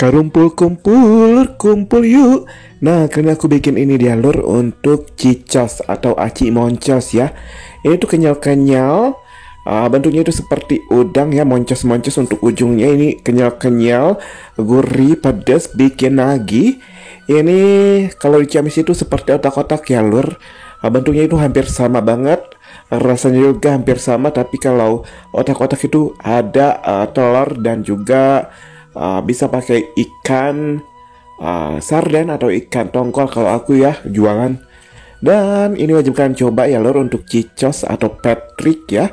Kumpul kumpul yuk. Nah, karena aku bikin ini dia lur untuk cicos atau aci moncos ya. Ini tuh kenyal-kenyal. Bentuknya itu seperti udang ya, moncos-moncos untuk ujungnya. Ini kenyal-kenyal, gurih, pedas, bikin nagih. Ini kalau di Ciamis itu seperti otak-otak ya lur. Bentuknya itu hampir sama banget. Rasanya juga hampir sama, tapi kalau otak-otak itu ada telur dan juga bisa pakai ikan sarden atau ikan tongkol kalau aku ya jualan. Dan ini wajib kalian coba ya lor untuk cicos atau Patrick ya,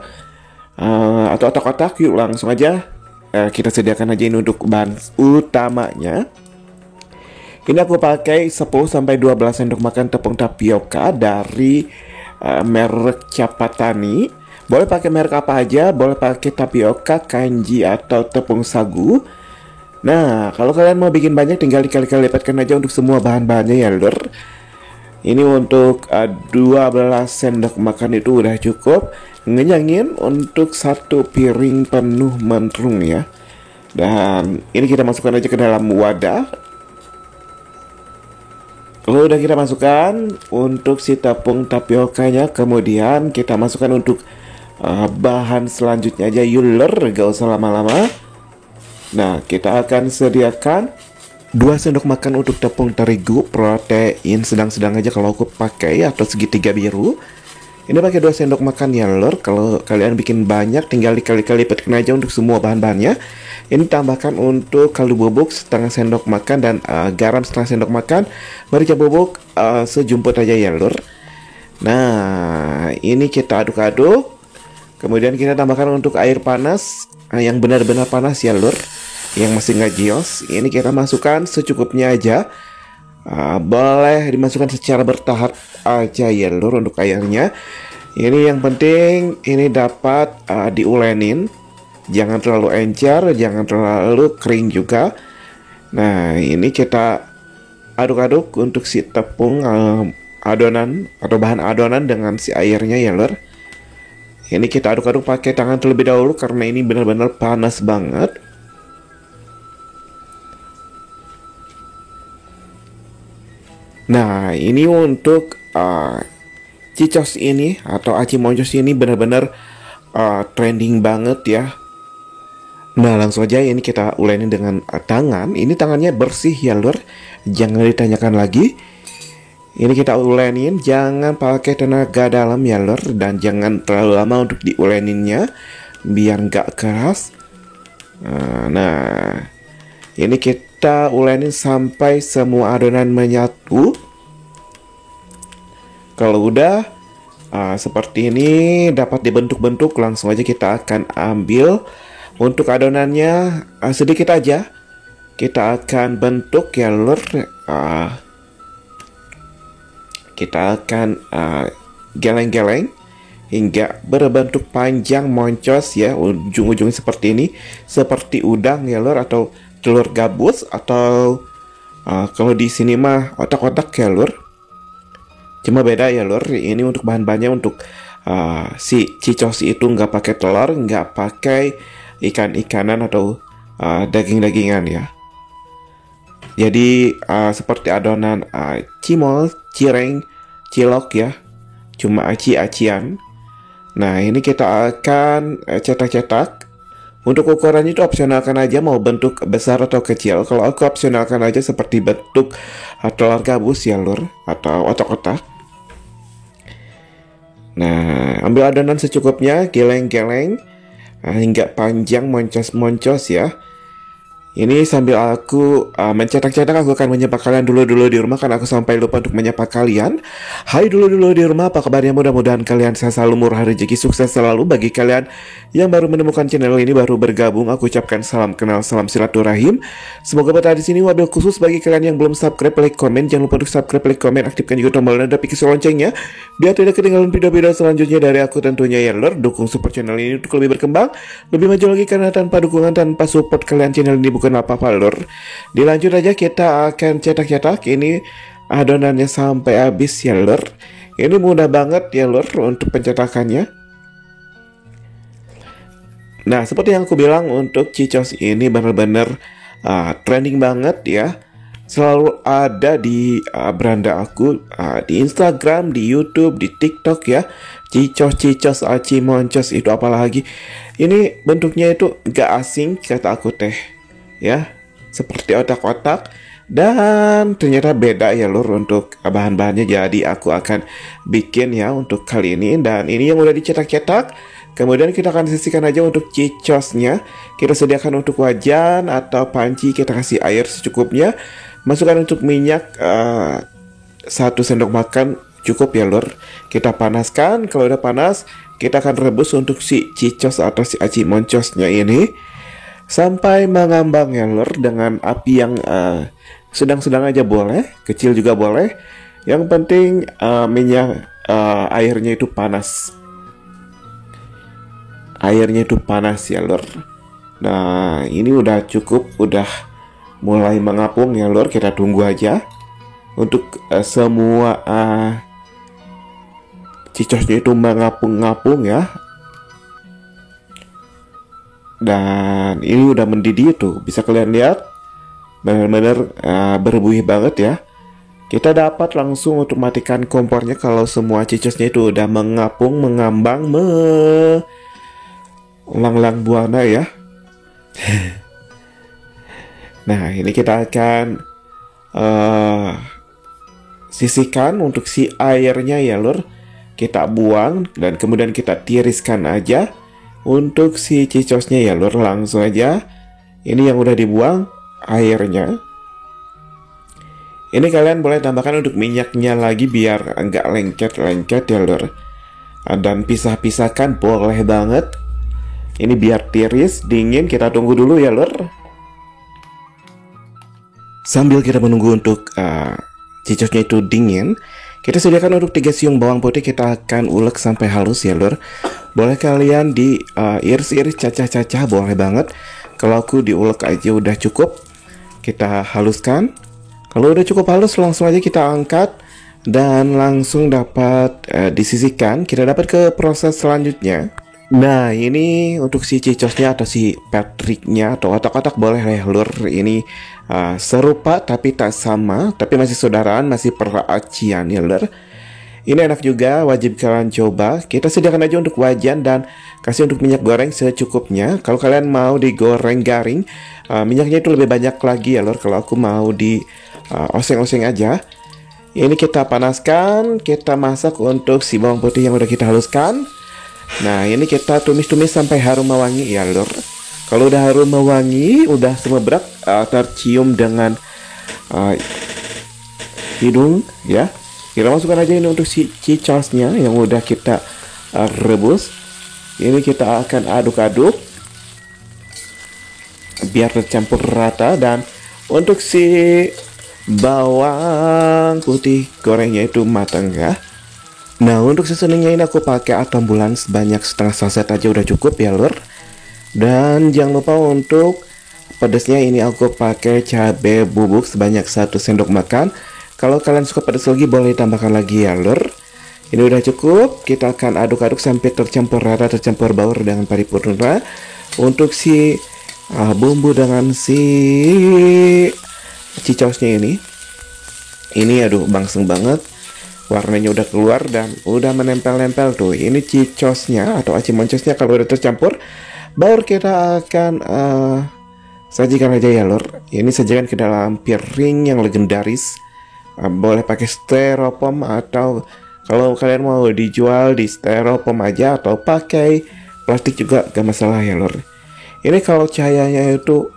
atau otak-otak. Yuk langsung aja kita sediakan aja ini untuk bahan utamanya. Ini aku pakai 10-12 sendok makan tepung tapioka dari merek Capatani. Boleh pakai merek apa aja, boleh pakai tapioka, kanji atau tepung sagu. Nah, kalau kalian mau bikin banyak tinggal dikali-kali lipatkan aja untuk semua bahan-bahannya ya lur. Ini untuk 12 sendok makan itu udah cukup. Ngenyangin untuk satu piring penuh menterung ya. Dan ini kita masukkan aja ke dalam wadah. Kalau udah kita masukkan untuk si tepung tapiokanya, kemudian kita masukkan untuk bahan selanjutnya aja yuk lur, gak usah lama-lama. Nah, kita akan sediakan 2 sendok makan untuk tepung terigu protein sedang-sedang aja kalau aku pakai, atau segitiga biru. Ini pakai 2 sendok makan ya lor. Kalau kalian bikin banyak tinggal dikali-kali lipatkan aja untuk semua bahan-bahannya. Ini tambahkan untuk kaldu bubuk setengah sendok makan dan garam setengah sendok makan. Merica bubuk sejumput aja ya lor. Nah, ini kita aduk-aduk. Kemudian kita tambahkan untuk air panas yang benar-benar panas ya lur, yang masih nggak gios. Ini kita masukkan secukupnya aja. Boleh dimasukkan secara bertahap aja ya lur untuk airnya. Ini yang penting ini dapat diulenin, jangan terlalu encer, jangan terlalu kering juga. Nah, ini kita aduk-aduk untuk si tepung adonan atau bahan adonan dengan si airnya ya lur. Ini kita aduk-aduk pakai tangan terlebih dahulu karena ini benar-benar panas banget. Nah, ini untuk cicos ini atau aci moncos ini benar-benar trending banget ya. Nah, langsung aja ini kita uleni dengan tangan. Ini tangannya bersih ya lur, jangan ditanyakan lagi. Ini kita ulenin, jangan pakai tenaga dalam ya lor, dan jangan terlalu lama untuk diuleninnya biar nggak keras. Nah, ini kita ulenin sampai semua adonan menyatu. Kalau udah seperti ini dapat dibentuk-bentuk, langsung aja kita akan ambil untuk adonannya sedikit aja. Kita akan bentuk ya lor. Kita akan geleng-geleng hingga berbentuk panjang moncos ya, ujung-ujungnya seperti ini, seperti udang ya lor, atau telur gabus, atau kalau di sini mah otak-otak ya lor. Cuma beda ya lor, ini untuk bahan-bahannya untuk si cicos itu nggak pakai telur, nggak pakai ikan-ikanan atau daging-dagingan ya. Jadi seperti adonan cimol, cireng, cilok ya, cuma aci-acian. Nah, ini kita akan cetak-cetak. Untuk ukurannya itu opsionalkan aja, mau bentuk besar atau kecil. Kalau aku opsionalkan aja seperti bentuk telur gabus ya lur, atau otak-otak. Nah, ambil adonan secukupnya, geleng-geleng hingga panjang moncos-moncos ya. Ini sambil aku mencetak-cetak, aku akan menyapa kalian dulu di rumah karena aku sampai lupa untuk menyapa kalian. Hai dulu di rumah, apa kabarnya? Mudah-mudahan kalian sehat selalu, murah rezeki, sukses selalu. Bagi kalian yang baru menemukan channel ini, baru bergabung, aku ucapkan salam kenal, salam silaturahim. Semoga betah di sini. Wabil khusus bagi kalian yang belum subscribe, like, komen. Jangan lupa untuk subscribe, like, komen, aktifkan juga tombol notifikasi loncengnya biar tidak ketinggalan video-video selanjutnya dari aku tentunya ya lor. Dukung support channel ini untuk lebih berkembang, lebih maju lagi, karena tanpa dukungan, tanpa support kalian, channel ini bukan apa-apa lor. Dilanjut aja, kita akan cetak-cetak ini adonannya sampai habis ya lor. Ini mudah banget ya lor untuk pencetakannya. Nah, seperti yang aku bilang, untuk cicos ini benar-benar trending banget ya. Selalu ada di beranda aku, di Instagram, di YouTube, di TikTok ya. Cicos, aci, moncos, itu apalagi. Ini bentuknya itu gak asing kata aku teh ya. Seperti otak-otak. Dan ternyata beda ya lur untuk bahan-bahannya. Jadi aku akan bikin ya untuk kali ini. Dan ini yang udah dicetak-cetak. Kemudian kita akan sisihkan aja untuk cicosnya. Kita sediakan untuk wajan atau panci. Kita kasih air secukupnya. Masukkan untuk minyak 1 sendok makan cukup ya lur. Kita panaskan. Kalau udah panas kita akan rebus untuk si cicos atau si aci moncosnya ini sampai mengambang ya lur, dengan api yang sedang-sedang aja boleh, kecil juga boleh. Yang penting minyak airnya itu panas. Airnya itu panas ya lur. Nah ini udah cukup, udah mulai mengapung ya lur. Kita tunggu aja untuk semua cicosnya itu mengapung-ngapung ya. Dan ini udah mendidih tuh, bisa kalian lihat benar-benar berbuih banget ya. Kita dapat langsung untuk matikan kompornya kalau semua cicosnya itu udah mengapung, mengambang, melanglang buana ya. Nah ini kita akan sisihkan untuk si airnya ya lur. Kita buang dan kemudian kita tiriskan aja untuk si cicosnya ya lur. Langsung aja ini yang udah dibuang airnya. Ini kalian boleh tambahkan untuk minyaknya lagi biar enggak lengket-lengket ya lur. Dan pisah-pisahkan boleh banget. Ini biar tiris, dingin. Kita tunggu dulu ya lur. Sambil kita menunggu untuk cicosnya itu dingin, kita sediakan untuk 3 siung bawang putih. Kita akan ulek sampai halus ya lur. Boleh kalian di iris-iris, cacah-cacah, boleh banget. Kalau aku diulek aja udah cukup. Kita haluskan. Kalau udah cukup halus langsung aja kita angkat dan langsung dapat disisihkan. Kita dapat ke proses selanjutnya. Nah ini untuk si cicosnya atau si Patricknya atau otak-otak boleh ya lur. Ini serupa tapi tak sama, tapi masih saudaraan, masih peracian ya lur. Ini enak juga, wajib kalian coba. Kita sediakan aja untuk wajan dan kasih untuk minyak goreng secukupnya. Kalau kalian mau digoreng garing, minyaknya itu lebih banyak lagi ya lor. Kalau aku mau di oseng-oseng aja. Ini kita panaskan, kita masak untuk si bawang putih yang udah kita haluskan. Nah ini kita tumis-tumis sampai harum mewangi ya lor. Kalau udah harum mewangi, udah semerbak, tercium dengan hidung ya. Kita masukkan aja ini untuk si cicosnya yang udah kita rebus. Ini kita akan aduk-aduk biar tercampur rata. Dan untuk si bawang putih gorengnya itu matang ya. Nah untuk seasoningnya ini aku pakai atombulan sebanyak setengah saset aja udah cukup ya lur. Dan jangan lupa untuk pedasnya ini aku pakai cabai bubuk sebanyak 1 sendok makan. Kalau kalian suka pedas lagi boleh tambahkan lagi ya lur. Ini udah cukup. Kita akan aduk-aduk sampai tercampur rata, tercampur baur dengan paripurna. Untuk si bumbu dengan si cicosnya ini aduh bangseng banget. Warnanya udah keluar dan udah menempel-nempel tuh. Ini cicosnya atau aci moncosnya kalau udah tercampur, baru kita akan sajikan aja ya lur. Ini sajikan ke dalam piring yang legendaris. Boleh pakai styrofoam atau kalau kalian mau dijual di styrofoam aja atau pakai plastik juga gak masalah ya lur. Ini kalau cahayanya itu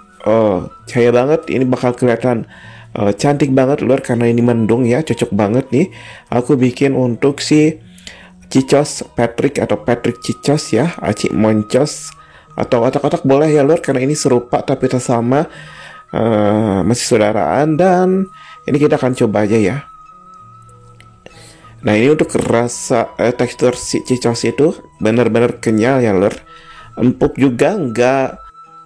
cahaya banget, ini bakal kelihatan cantik banget lur karena ini mendung ya, cocok banget nih. Aku bikin untuk si cicos Patrick atau Patrick cicos ya, aci moncos atau otak-otak boleh ya lur karena ini serupa tapi tak sama, masih saudaraan. Dan ini kita akan coba aja ya. Nah ini untuk rasa tekstur si cicos itu benar-benar kenyal ya lur. Empuk juga,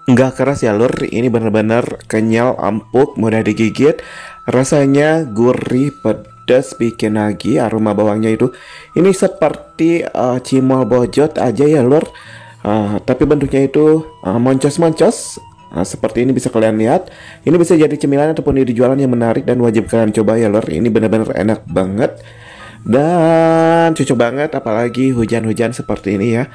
nggak keras ya lur. Ini benar-benar kenyal, empuk, mudah digigit. Rasanya gurih, pedas, bikin lagi aroma bawangnya itu. Ini seperti cimol bojot aja ya lur. Tapi bentuknya itu moncos-moncos. Nah, seperti ini bisa kalian lihat. Ini bisa jadi cemilan ataupun ide jualan yang menarik dan wajib kalian coba ya lor. Ini benar-benar enak banget dan cocok banget apalagi hujan-hujan seperti ini ya.